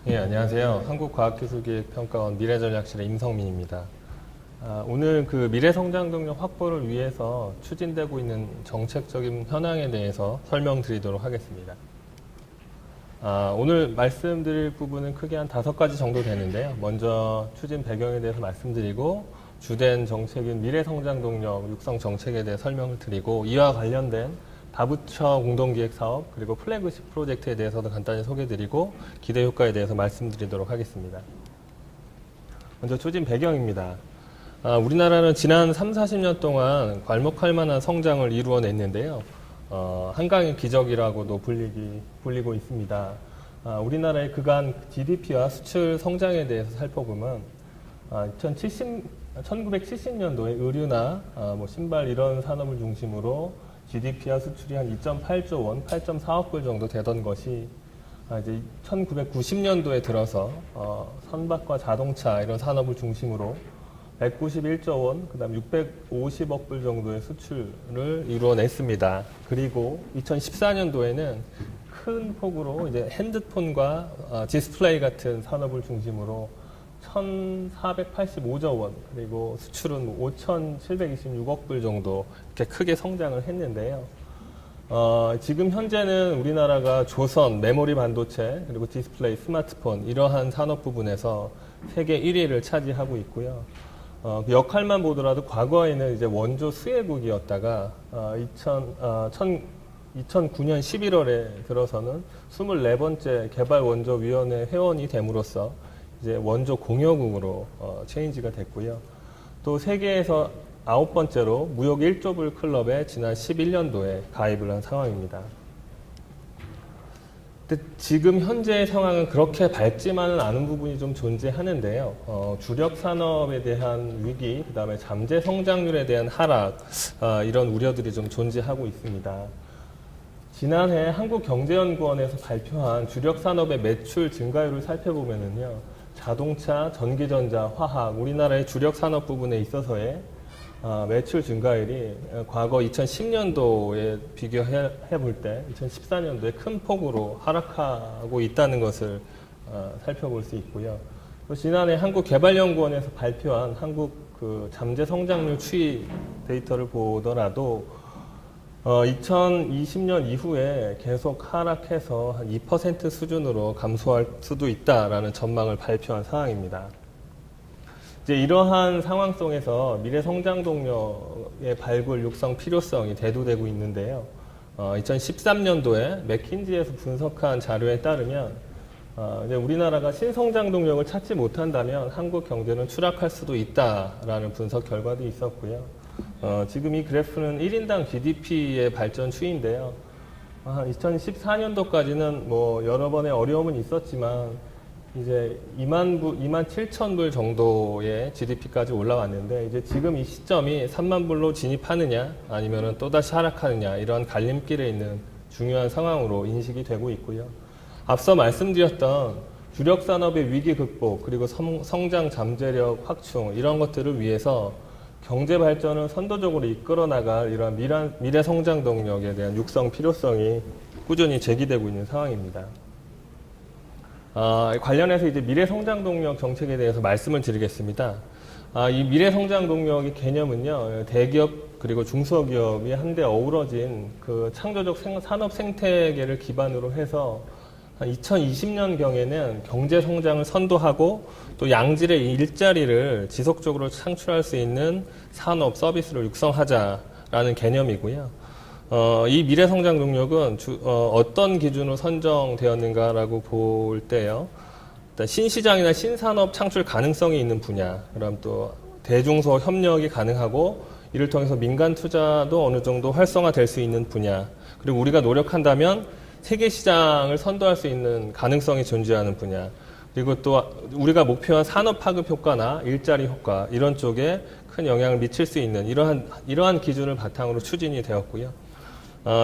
예, 안녕하세요. 한국과학기술기획평가원 미래전략실의 임성민입니다. 오늘 그 미래성장동력 확보를 위해서 추진되고 있는 정책적인 현황에 대해서 설명드리도록 하겠습니다. 오늘 말씀드릴 부분은 크게 한 5가지 정도 되는데요. 먼저 추진 배경에 대해서 말씀드리고 주된 정책인 미래성장동력 육성 정책에 대해 설명을 드리고 이와 관련된 다부처 공동기획사업 그리고 플래그십 프로젝트에 대해서도 간단히 소개드리고 기대 효과에 대해서 말씀드리도록 하겠습니다. 먼저 추진 배경입니다. 우리나라는 지난 3, 40년 동안 괄목할 만한 성장을 이루어냈는데요. 한강의 기적이라고도 불리고 있습니다. 우리나라의 그간 GDP와 수출 성장에 대해서 살펴보면 1970년도에 의류나 신발 이런 산업을 중심으로 GDP와 수출이 한 2.8조 원, 8.4억 불 정도 되던 것이 이제 1990년도에 들어서 선박과 자동차 이런 산업을 중심으로 191조 원, 그다음 650억 불 정도의 수출을 이루어냈습니다. 그리고 2014년도에는 큰 폭으로 이제 핸드폰과 디스플레이 같은 산업을 중심으로 1,485조 원, 그리고 수출은 5,726억 불 정도 이렇게 크게 성장을 했는데요. 지금 현재는 우리나라가 조선, 메모리 반도체, 그리고 디스플레이, 스마트폰 이러한 산업 부분에서 세계 1위를 차지하고 있고요. 그 역할만 보더라도 과거에는 이제 원조 수혜국이었다가 2009년 11월에 들어서는 24번째 개발원조위원회 회원이 됨으로써 이제 원조 공여국으로 체인지가 됐고요. 또 세계에서 9번째로 무역 1조 불 클럽에 지난 11년도에 가입을 한 상황입니다. 근데 지금 현재의 상황은 그렇게 밝지만은 않은 부분이 좀 존재하는데요. 주력 산업에 대한 위기, 그 다음에 잠재 성장률에 대한 하락, 이런 우려들이 좀 존재하고 있습니다. 지난해 한국경제연구원에서 발표한 주력 산업의 매출 증가율을 살펴보면은요, 자동차, 전기전자, 화학, 우리나라의 주력 산업 부분에 있어서의 매출 증가율이 과거 2010년도에 비교해 볼 때 2014년도에 큰 폭으로 하락하고 있다는 것을 살펴볼 수 있고요. 또 지난해 한국개발연구원에서 발표한 한국 그 잠재 성장률 추이 데이터를 보더라도 2020년 이후에 계속 하락해서 한 2% 수준으로 감소할 수도 있다라는 전망을 발표한 상황입니다. 이제 이러한 상황 속에서 미래 성장 동력의 발굴 육성 필요성이 대두되고 있는데요. 2013년도에 맥킨지에서 분석한 자료에 따르면 이제 우리나라가 신성장 동력을 찾지 못한다면 한국 경제는 추락할 수도 있다라는 분석 결과도 있었고요. 지금 이 그래프는 1인당 GDP의 발전 추이인데요. 2014년도까지는 뭐 여러 번의 어려움은 있었지만 이제 2만 7천 불 정도의 GDP까지 올라왔는데 이제 지금 이 시점이 3만 불로 진입하느냐 아니면은 또다시 하락하느냐 이런 갈림길에 있는 중요한 상황으로 인식이 되고 있고요. 앞서 말씀드렸던 주력 산업의 위기 극복 그리고 성장 잠재력 확충 이런 것들을 위해서 경제 발전을 선도적으로 이끌어 나갈 이러한 미래 성장 동력에 대한 육성 필요성이 꾸준히 제기되고 있는 상황입니다. 관련해서 이제 미래 성장 동력 정책에 대해서 말씀을 드리겠습니다. 이 미래 성장 동력의 개념은요, 대기업 그리고 중소기업이 한데 어우러진 그 창조적 산업 생태계를 기반으로 해서 한 2020년 경에는 경제 성장을 선도하고 또 양질의 일자리를 지속적으로 창출할 수 있는 산업 서비스를 육성하자라는 개념이고요. 이 미래 성장 동력은 어떤 기준으로 선정되었는가라고 볼 때요. 일단 신시장이나 신산업 창출 가능성이 있는 분야, 그럼 또 대중소 협력이 가능하고 이를 통해서 민간 투자도 어느 정도 활성화될 수 있는 분야, 그리고 우리가 노력한다면 세계 시장을 선도할 수 있는 가능성이 존재하는 분야, 그리고 또 우리가 목표한 산업 파급 효과나 일자리 효과 이런 쪽에 큰 영향을 미칠 수 있는 이러한 기준을 바탕으로 추진이 되었고요.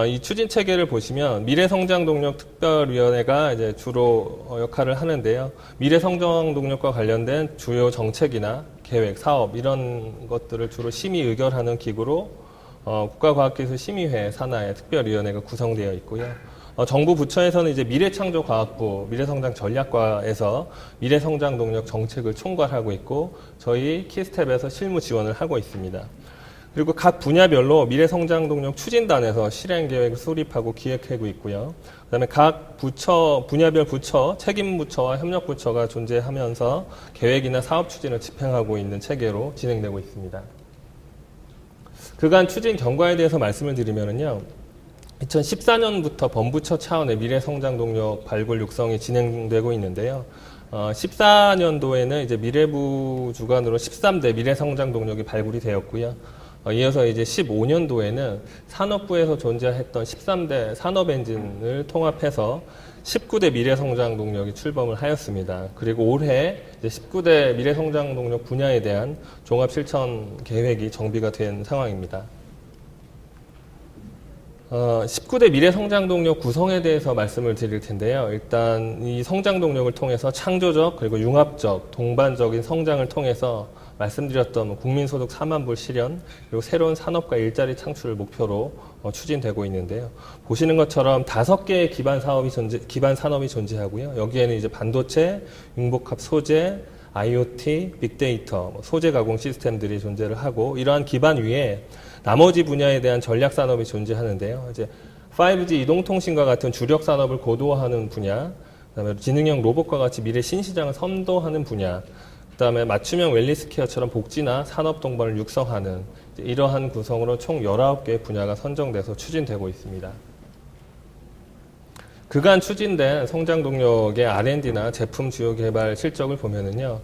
이 추진 체계를 보시면 미래성장동력특별위원회가 이제 주로 역할을 하는데요. 미래성장동력과 관련된 주요 정책이나 계획, 사업 이런 것들을 주로 심의 의결하는 기구로 국가과학기술심의회 산하의 특별위원회가 구성되어 있고요. 정부 부처에서는 이제 미래창조과학부, 미래성장전략과에서 미래성장동력 정책을 총괄하고 있고 저희 키스텝에서 실무 지원을 하고 있습니다. 그리고 각 분야별로 미래성장동력 추진단에서 실행계획을 수립하고 기획하고 있고요. 그다음에 각 부처, 분야별 부처, 책임부처와 협력부처가 존재하면서 계획이나 사업 추진을 집행하고 있는 체계로 진행되고 있습니다. 그간 추진 경과에 대해서 말씀을 드리면요. 2014년부터 범부처 차원의 미래성장동력 발굴 육성이 진행되고 있는데요. 14년도에는 이제 미래부 주관으로 13대 미래성장동력이 발굴이 되었고요. 이어서 이제 15년도에는 산업부에서 존재했던 13대 산업엔진을 통합해서 19대 미래성장동력이 출범을 하였습니다. 그리고 올해 이제 19대 미래성장동력 분야에 대한 종합실천 계획이 정비가 된 상황입니다. 19대 미래성장동력 구성에 대해서 말씀을 드릴 텐데요. 일단 이 성장동력을 통해서 창조적 그리고 융합적, 동반적인 성장을 통해서 말씀드렸던 국민소득 4만 불 실현, 그리고 새로운 산업과 일자리 창출을 목표로 추진되고 있는데요. 보시는 것처럼 5개의 기반 산업이 존재하고요. 여기에는 이제 반도체, 융복합 소재, IoT, 빅데이터, 소재 가공 시스템들이 존재를 하고 이러한 기반 위에 나머지 분야에 대한 전략 산업이 존재하는데요. 이제 5G 이동통신과 같은 주력 산업을 고도화하는 분야, 그다음에 지능형 로봇과 같이 미래 신시장을 선도하는 분야, 그다음에 맞춤형 웰리스케어처럼 복지나 산업 동반을 육성하는 이러한 구성으로 총 19개의 분야가 선정돼서 추진되고 있습니다. 그간 추진된 성장 동력의 R&D나 제품 주요 개발 실적을 보면은요.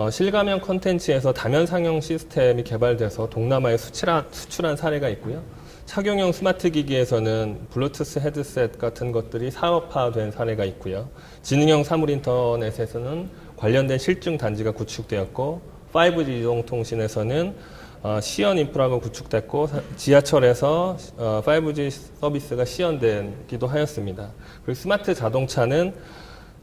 실감형 컨텐츠에서 다면 상용 시스템이 개발돼서 동남아에 수출한 사례가 있고요. 착용형 스마트 기기에서는 블루투스 헤드셋 같은 것들이 사업화된 사례가 있고요. 지능형 사물 인터넷에서는 관련된 실증 단지가 구축되었고 5G 이동통신에서는 시연 인프라가 구축됐고 지하철에서 5G 서비스가 시연되기도 하였습니다. 그리고 스마트 자동차는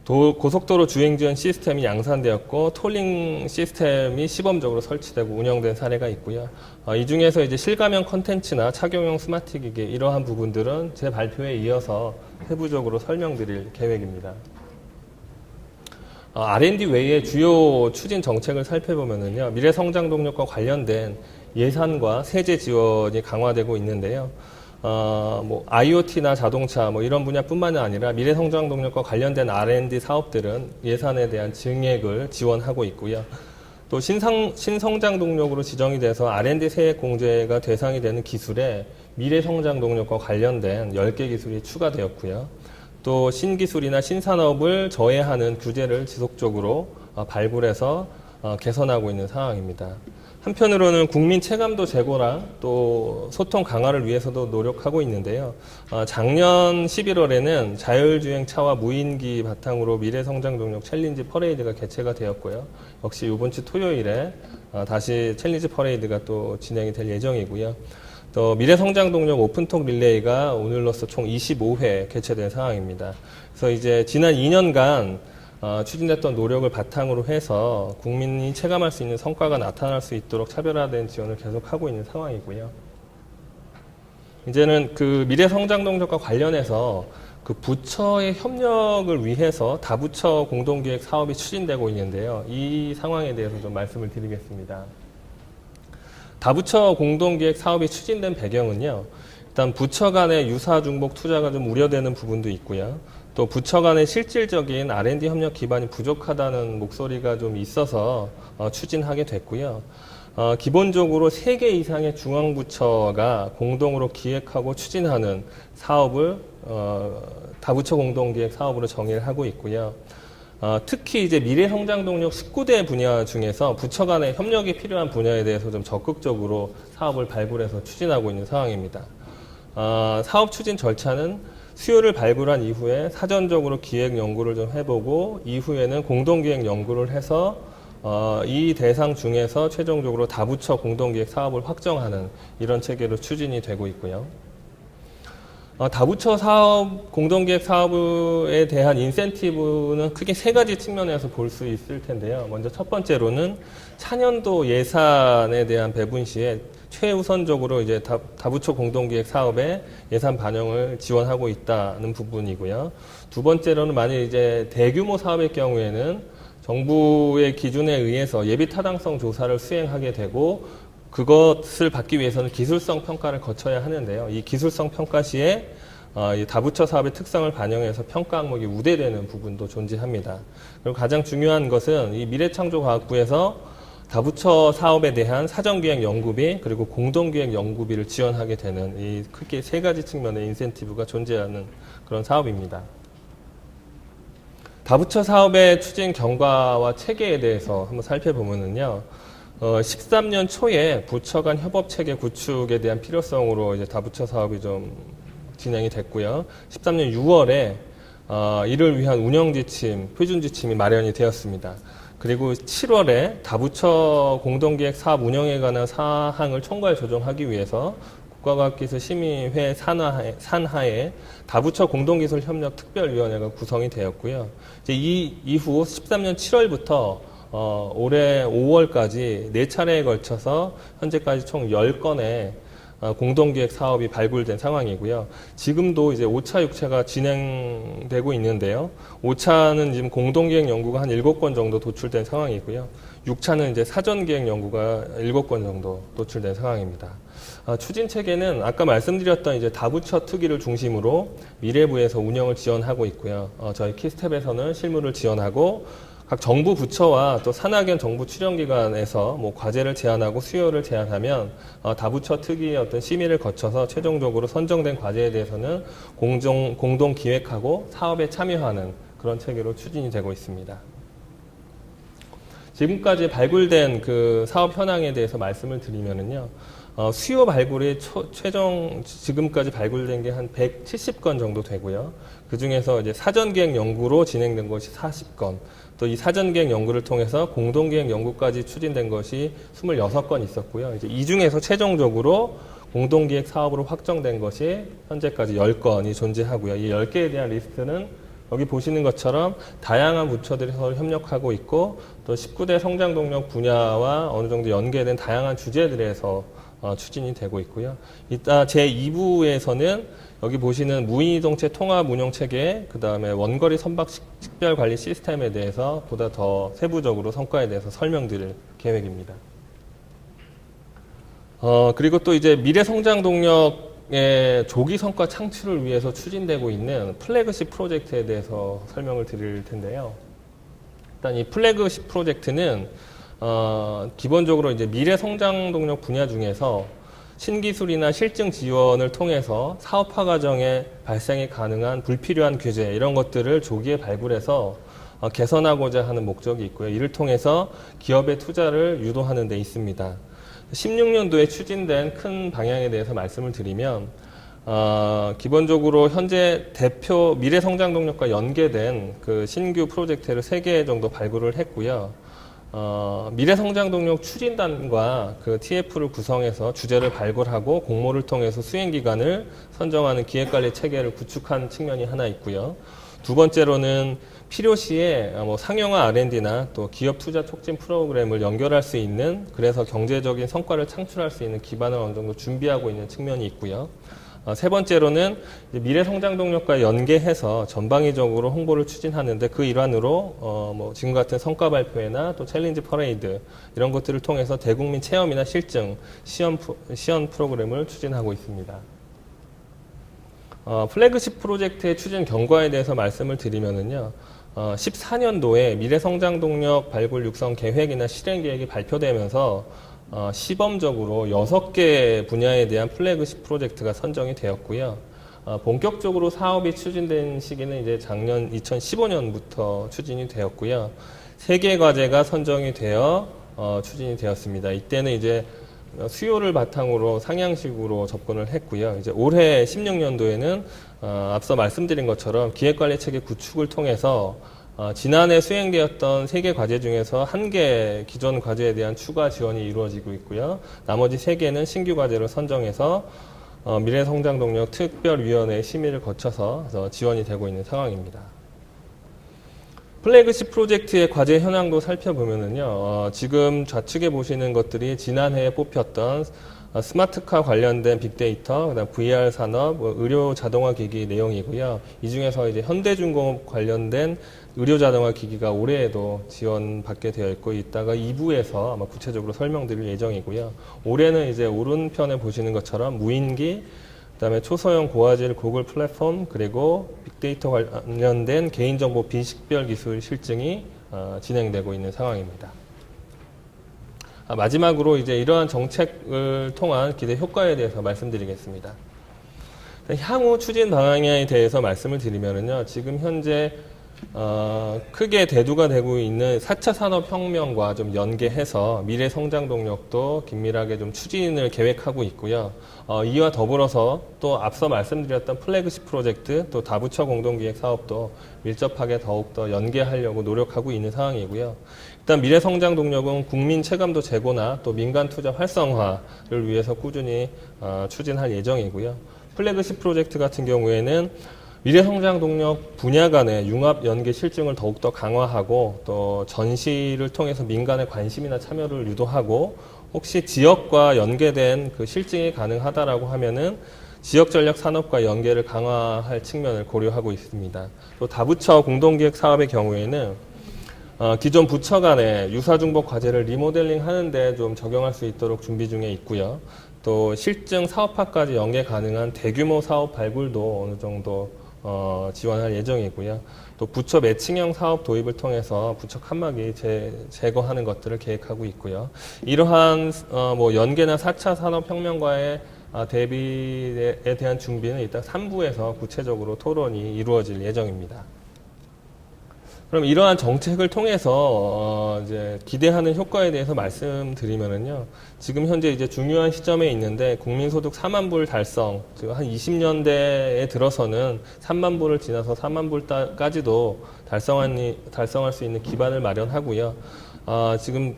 고속도로 주행 지원 시스템이 양산되었고 톨링 시스템이 시범적으로 설치되고 운영된 사례가 있고요. 이 중에서 이제 실감형 컨텐츠나 착용형 스마트 기기 이러한 부분들은 제 발표에 이어서 세부적으로 설명드릴 계획입니다. R&D 외에 주요 추진 정책을 살펴보면은요, 미래 성장 동력과 관련된 예산과 세제 지원이 강화되고 있는데요. IoT나 자동차 이런 분야뿐만 아니라 미래 성장 동력과 관련된 R&D 사업들은 예산에 대한 증액을 지원하고 있고요. 또 신성장 동력으로 지정이 돼서 R&D 세액 공제가 대상이 되는 기술에 미래 성장 동력과 관련된 10개 기술이 추가되었고요. 또 신기술이나 신산업을 저해하는 규제를 지속적으로 발굴해서 개선하고 있는 상황입니다. 한편으로는 국민 체감도 제고랑 또 소통 강화를 위해서도 노력하고 있는데요. 작년 11월에는 자율주행차와 무인기 바탕으로 미래성장동력 챌린지 퍼레이드가 개최가 되었고요. 역시 이번 주 토요일에 다시 챌린지 퍼레이드가 또 진행이 될 예정이고요. 또 미래성장동력 오픈톡 릴레이가 오늘로써 총 25회 개최된 상황입니다. 그래서 이제 지난 2년간 추진됐던 노력을 바탕으로 해서 국민이 체감할 수 있는 성과가 나타날 수 있도록 차별화된 지원을 계속하고 있는 상황이고요. 이제는 그 미래성장동력과 관련해서 그 부처의 협력을 위해서 다부처 공동기획 사업이 추진되고 있는데요. 이 상황에 대해서 좀 말씀을 드리겠습니다. 다부처 공동기획 사업이 추진된 배경은요. 일단 부처 간의 유사 중복 투자가 좀 우려되는 부분도 있고요. 또 부처 간의 실질적인 R&D 협력 기반이 부족하다는 목소리가 좀 있어서 추진하게 됐고요. 기본적으로 3개 이상의 중앙부처가 공동으로 기획하고 추진하는 사업을 다부처 공동기획 사업으로 정의를 하고 있고요. 특히 이제 미래성장동력 19대 분야 중에서 부처 간의 협력이 필요한 분야에 대해서 좀 적극적으로 사업을 발굴해서 추진하고 있는 상황입니다. 사업 추진 절차는 수요를 발굴한 이후에 사전적으로 기획 연구를 좀 해보고 이후에는 공동기획 연구를 해서 이 대상 중에서 최종적으로 다부처 공동기획 사업을 확정하는 이런 체계로 추진이 되고 있고요. 다부처 사업, 공동기획 사업에 대한 인센티브는 크게 3가지 측면에서 볼 수 있을 텐데요. 먼저 첫 번째로는 차년도 예산에 대한 배분 시에 최우선적으로 이제 다부처 공동기획 사업에 예산 반영을 지원하고 있다는 부분이고요. 두 번째로는 만약 이제 대규모 사업의 경우에는 정부의 기준에 의해서 예비 타당성 조사를 수행하게 되고 그것을 받기 위해서는 기술성 평가를 거쳐야 하는데요. 이 기술성 평가 시에 이 다부처 사업의 특성을 반영해서 평가 항목이 우대되는 부분도 존재합니다. 그리고 가장 중요한 것은 이 미래창조과학부에서 다부처 사업에 대한 사전기획 연구비 그리고 공동기획 연구비를 지원하게 되는 이 크게 세 가지 측면의 인센티브가 존재하는 그런 사업입니다. 다부처 사업의 추진 경과와 체계에 대해서 한번 살펴보면은요. 13년 초에 부처 간 협업 체계 구축에 대한 필요성으로 이제 다부처 사업이 좀 진행이 됐고요. 13년 6월에 이를 위한 운영 지침, 표준 지침이 마련이 되었습니다. 그리고 7월에 다부처 공동기획 사업 운영에 관한 사항을 총괄 조정하기 위해서 국가과학기술심의회 산하에 다부처 공동기술협력 특별위원회가 구성이 되었고요. 이제 이 이후 13년 7월부터 올해 5월까지 4차례에 걸쳐서 현재까지 총 10건의 공동기획 사업이 발굴된 상황이고요. 지금도 이제 5차, 6차가 진행되고 있는데요. 5차는 지금 공동기획 연구가 한 7건 정도 도출된 상황이고요. 6차는 이제 사전기획 연구가 7건 정도 도출된 상황입니다. 추진 체계는 아까 말씀드렸던 이제 다부처 특위를 중심으로 미래부에서 운영을 지원하고 있고요. 저희 키스텝에서는 실무를 지원하고 각 정부 부처와 또 산하견 정부 출연기관에서 뭐 과제를 제안하고 수요를 제안하면 다부처 특위의 어떤 심의를 거쳐서 최종적으로 선정된 과제에 대해서는 공동 기획하고 사업에 참여하는 그런 체계로 추진이 되고 있습니다. 지금까지 발굴된 그 사업 현황에 대해서 말씀을 드리면은요. 수요 발굴이 최종 지금까지 발굴된 게 한 170건 정도 되고요. 그 중에서 이제 사전기획 연구로 진행된 것이 40건, 또 이 사전기획 연구를 통해서 공동기획 연구까지 추진된 것이 26건 있었고요. 이제 이 중에서 최종적으로 공동기획 사업으로 확정된 것이 현재까지 10건이 존재하고요. 이 10개에 대한 리스트는 여기 보시는 것처럼 다양한 부처들이 서로 협력하고 있고 또 19대 성장동력 분야와 어느 정도 연계된 다양한 주제들에서 추진이 되고 있고요. 이따 제2부에서는 여기 보시는 무인이동체 통합운영체계, 그 다음에 원거리 선박 식별관리 시스템에 대해서 보다 더 세부적으로 성과에 대해서 설명드릴 계획입니다. 그리고 또 이제 미래성장동력의 조기 성과 창출을 위해서 추진되고 있는 플래그십 프로젝트에 대해서 설명을 드릴 텐데요. 일단 이 플래그십 프로젝트는 기본적으로 이제 미래성장동력 분야 중에서 신기술이나 실증 지원을 통해서 사업화 과정에 발생이 가능한 불필요한 규제 이런 것들을 조기에 발굴해서 개선하고자 하는 목적이 있고요. 이를 통해서 기업의 투자를 유도하는 데 있습니다. 16년도에 추진된 큰 방향에 대해서 말씀을 드리면 기본적으로 현재 대표 미래성장동력과 연계된 그 신규 프로젝트를 3개 정도 발굴을 했고요. 미래성장동력 추진단과 그 TF를 구성해서 주제를 발굴하고 공모를 통해서 수행기간을 선정하는 기획관리 체계를 구축한 측면이 하나 있고요. 두 번째로는 필요시에 상용화 R&D나 또 기업 투자 촉진 프로그램을 연결할 수 있는 그래서 경제적인 성과를 창출할 수 있는 기반을 어느 정도 준비하고 있는 측면이 있고요. 세 번째로는 미래성장동력과 연계해서 전방위적으로 홍보를 추진하는데 그 일환으로 지금 같은 성과 발표회나 또 챌린지 퍼레이드 이런 것들을 통해서 대국민 체험이나 실증, 시연 프로그램을 추진하고 있습니다. 플래그십 프로젝트의 추진 경과에 대해서 말씀을 드리면은요. 14년도에 미래성장동력 발굴 육성 계획이나 실행 계획이 발표되면서 시범적으로 6개 분야에 대한 플래그십 프로젝트가 선정이 되었고요. 본격적으로 사업이 추진된 시기는 이제 작년 2015년부터 추진이 되었고요. 3개 과제가 선정이 되어 추진이 되었습니다. 이때는 이제 수요를 바탕으로 상향식으로 접근을 했고요. 이제 올해 16년도에는 앞서 말씀드린 것처럼 기획관리 체계 구축을 통해서 지난해 수행되었던 3개 과제 중에서 1개 기존 과제에 대한 추가 지원이 이루어지고 있고요. 나머지 3개는 신규 과제를 선정해서 미래성장동력 특별위원회 심의를 거쳐서 지원이 되고 있는 상황입니다. 플래그십 프로젝트의 과제 현황도 살펴보면은요, 지금 좌측에 보시는 것들이 지난해에 뽑혔던 스마트카 관련된 빅데이터, 그다음 VR 산업, 의료 자동화 기기 내용이고요. 이 중에서 이제 현대중공업 관련된 의료 자동화 기기가 올해에도 지원받게 되어 있고 이따가 2부에서 아마 구체적으로 설명드릴 예정이고요. 올해는 이제 오른편에 보시는 것처럼 무인기, 그다음에 초소형 고화질 고글 플랫폼, 그리고 빅데이터 관련된 개인정보 비식별 기술 실증이 진행되고 있는 상황입니다. 마지막으로 이제 이러한 정책을 통한 기대 효과에 대해서 말씀드리겠습니다. 향후 추진 방향에 대해서 말씀을 드리면요, 지금 현재 크게 대두가 되고 있는 4차 산업혁명과 좀 연계해서 미래 성장 동력도 긴밀하게 좀 추진을 계획하고 있고요. 이와 더불어서 또 앞서 말씀드렸던 플래그십 프로젝트, 또 다부처 공동기획 사업도 밀접하게 더욱더 연계하려고 노력하고 있는 상황이고요. 일단 미래 성장 동력은 국민 체감도 제고나 또 민간 투자 활성화를 위해서 꾸준히 추진할 예정이고요. 플래그십 프로젝트 같은 경우에는 미래 성장 동력 분야 간의 융합 연계 실증을 더욱더 강화하고 또 전시를 통해서 민간의 관심이나 참여를 유도하고 혹시 지역과 연계된 그 실증이 가능하다라고 하면은 지역 전략 산업과 연계를 강화할 측면을 고려하고 있습니다. 또 다부처 공동기획 사업의 경우에는 기존 부처 간의 유사중복 과제를 리모델링 하는데 좀 적용할 수 있도록 준비 중에 있고요. 또 실증 사업화까지 연계 가능한 대규모 사업 발굴도 어느 정도 지원할 예정이고요. 또 부처 매칭형 사업 도입을 통해서 부처 칸막이 제거하는 것들을 계획하고 있고요. 이러한 뭐 연계나 4차 산업혁명과의 대비에 대한 준비는 이따 3부에서 구체적으로 토론이 이루어질 예정입니다. 그럼 이러한 정책을 통해서 이제 기대하는 효과에 대해서 말씀드리면은요. 지금 현재 이제 중요한 시점에 있는데 국민소득 4만 불 달성, 즉 한 20년대에 들어서는 3만 불을 지나서 4만 불까지도 달성할 수 있는 기반을 마련하고요. 지금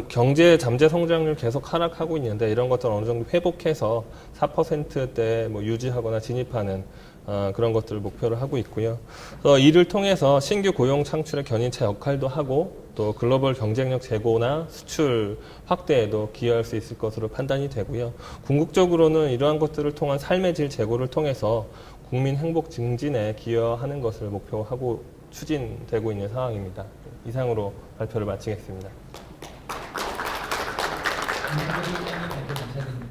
경제 잠재 성장률 계속 하락하고 있는데 이런 것들을 어느 정도 회복해서 4%대 뭐 유지하거나 진입하는 그런 것들을 목표로 하고 있고요. 이를 통해서 신규 고용 창출의 견인차 역할도 하고 또 글로벌 경쟁력 제고나 수출 확대에도 기여할 수 있을 것으로 판단이 되고요. 궁극적으로는 이러한 것들을 통한 삶의 질 제고를 통해서 국민 행복 증진에 기여하는 것을 목표하고 추진되고 있는 상황입니다. 이상으로 발표를 마치겠습니다. 감사드립니다.